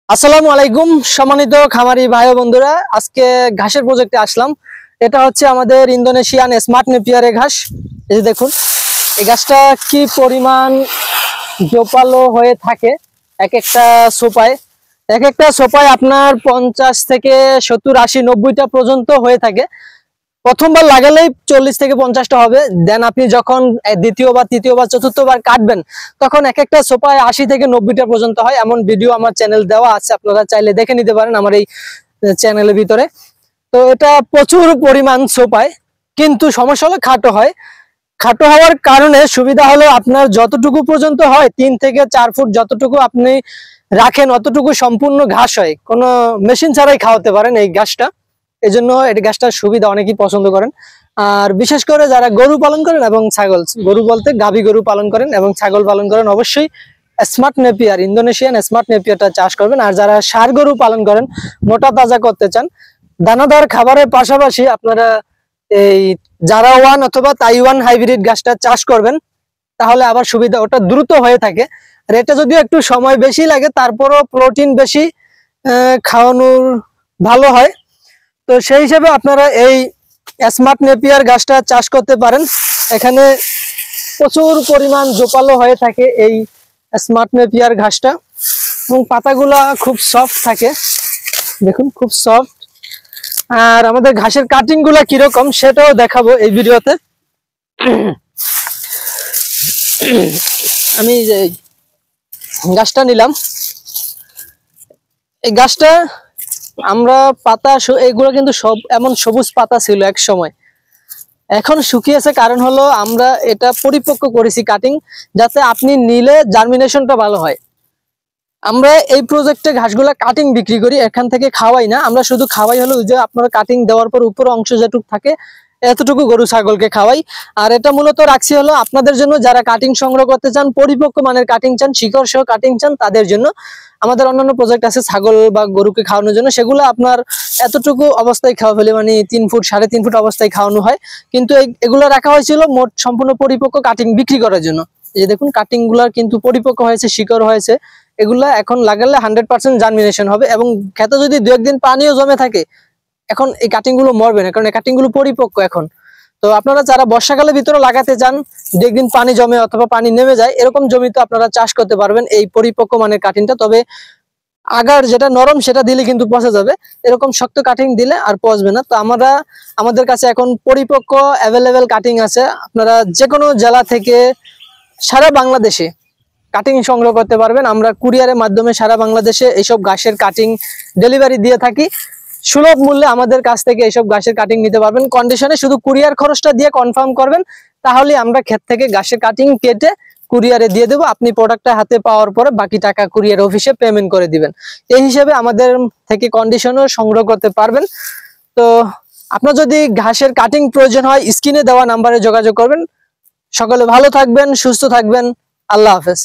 আসসালামু আলাইকুম সম্মানিত খামারি ভাই ও বন্ধুরা, আজকে ঘাসের প্রজেক্টে আসলাম। এটা হচ্ছে আমাদের ইন্দোনেশিয়ান স্মার্ট নেপিয়ারের ঘাস। এই যে দেখুন, এই ঘাসটা কি পরিমাণ জোপালো হয়ে থাকে। এক একটা সোপায় আপনার 50 থেকে 70, 80, 90টা পর্যন্ত হয়ে থাকে। প্রথমবার লাগালেই 40 থেকে 50টা হবে। দেন আপনি যখন দ্বিতীয়বার, তৃতীয়বার, চতুর্থবার কাটবেন, তখন এক একটা সোপায় 80 থেকে 90টা পর্যন্ত হয়। এমন ভিডিও আমার চ্যানেল দেওয়া আছে, আপনারা চাইলে দেখে নিতে পারেন আমার এই চ্যানেলের ভিতরে। তো এটা প্রচুর পরিমাণ সোপায়, কিন্তু সমস্যা হলো খাটো হয়। খাটো হওয়ার কারণে সুবিধা হলো আপনার যতটুকু পর্যন্ত হয়, 3 থেকে 4 ফুট যতটুকু আপনি রাখেন অতটুকু সম্পূর্ণ ঘাস হয়। কোনো মেশিন ছাড়াই খাওয়াতে পারেন এই ঘাসটা। এই জন্য এই গাছটার সুবিধা অনেকেই পছন্দ করেন। আর বিশেষ করে যারা গরু পালন করেন এবং ছাগল, গরু বলতে গাভী গরু পালন করেন এবং ছাগল পালন করেন, অবশ্যই স্মার্ট নেপিয়ার, ইন্দোনেশিয়ান স্মার্ট নেপিয়ারটা চাষ করবেন। আর যারা ষাঁড় গরু পালন করেন, মোটা তাজা করতে চান, দানাদার খাবারের পাশাপাশি আপনারা এই জারা ওয়ান অথবা তাইওয়ান হাইব্রিড গাছটা চাষ করবেন, তাহলে আবার সুবিধা, ওটা দ্রুত হয়ে থাকে। আর এটা যদিও একটু সময় বেশি লাগে, তারপরও প্রোটিন বেশি, খাওয়ানোর ভালো হয়। তো সেই হিসেবে আপনারা এই স্মার্ট নেপিয়ার গাছটা চাষ করতে পারেন। এখানে প্রচুর পরিমাণ জোপালো হয়ে থাকে এই স্মার্ট নেপিয়ার ঘাসটা, এবং পাতাগুলা খুব সফট থাকে, দেখুন খুব সফট। আর আমাদের ঘাসের কাটিং গুলা কিরকম সেটাও দেখাবো এই ভিডিওতে। আমি যে গাছটা নিলাম, এই গাছটা আমরা পাতা, এগুলো কিন্তু সব এমন সবুজ পাতা ছিল এক সময়, এখন শুকিয়েছে। কারণ হলো আমরা এটা পরিপক্ক করেছি কাটিং, যাতে আপনি নিলে জার্মিনেশনটা ভালো হয়। আমরা এই প্রজেক্টে ঘাসগুলা কাটিং বিক্রি করি, এখান থেকে খাওয়াই না। আমরা শুধু খাওয়াই হলো যে আপনারা কাটিং দেওয়ার পর উপর অংশ যেটুকু থাকে এতটুকু গরু ছাগলকে খাওয়াই। আর এটা মূলত রাখছি হলো আপনাদের জন্য, যারা কাটিং সংগ্রহ করতে চান, পরিপক্ক মানের কাটিং চান, শিকড় সহ কাটিং চান, তাদের জন্য। আমাদের অন্যান্য প্রজেক্ট আছে ছাগল বা গরুকে খাওয়ানোর জন্য, সেগুলো আপনার এতটুকু অবস্থায় খাওয়া ফেলে, মানে 3 ফুট 3.5 ফুট অবস্থায় খাওয়ানো হয়। কিন্তু এগুলো রাখা হয়েছিল মোট সম্পূর্ণ পরিপক্ক কাটিং বিক্রি করার জন্য। এই যে দেখুন, কাটিং গুলা কিন্তু পরিপক্ক হয়েছে, শিকড় হয়েছে। এগুলা এখন লাগালে 100% জার্মিনেশন হবে, এবং খেতে যদি 2-1 দিন পানিও জমে থাকে, এখন এই কাটিং গুলো মরবে না, কারণ এই কাটিং গুলো পরিপক্ক এখন। তো আপনারা যারা বর্ষাকালের ভিতরে লাগাতে চান, 2-1 দিন পানি জমে অথবা পানি নেমে যায়, এরকম জমিতে আপনারা চাষ করতে পারবেন এই পরিপক্ক মানের কাটিংটা। তবে আগার যেটা নরম সেটা দিলে কিন্তু পচে যাবে, এরকম শক্ত কাটিং দিলে আর পচবে না। তো আমাদের কাছে এখন পরিপক্ক অ্যাভেলেবেল কাটিং আছে। আপনারা যে কোনো জেলা থেকে সারা বাংলাদেশে কাটিং সংগ্রহ করতে পারবেন। আমরা কুরিয়ারের মাধ্যমে সারা বাংলাদেশে এইসব ঘাসের কাটিং ডেলিভারি দিয়ে থাকি। সুলভ মূল্যে আমাদের কাছ থেকে এইসব ঘাসের কাটিং নিতে পারবেন কন্ডিশনে। শুধু কুরিয়ার খরচটা দিয়ে কনফার্ম করবেন, তাহলে আমরা ক্ষেত থেকে ঘাসের কাটিং কেটে কুরিয়ারে দিয়ে দেবো। আপনি প্রোডাক্টটা হাতে পাওয়ার পরে বাকি টাকা কুরিয়ার অফিসে পেমেন্ট করে দিবেন। এই হিসেবে আমাদের থেকে কন্ডিশনও সংগ্রহ করতে পারবেন। তো আপনার যদি ঘাসের কাটিং প্রয়োজন হয়, স্ক্রিনে দেওয়া নাম্বারে যোগাযোগ করবেন। সকলে ভালো থাকবেন, সুস্থ থাকবেন। আল্লাহ হাফেজ।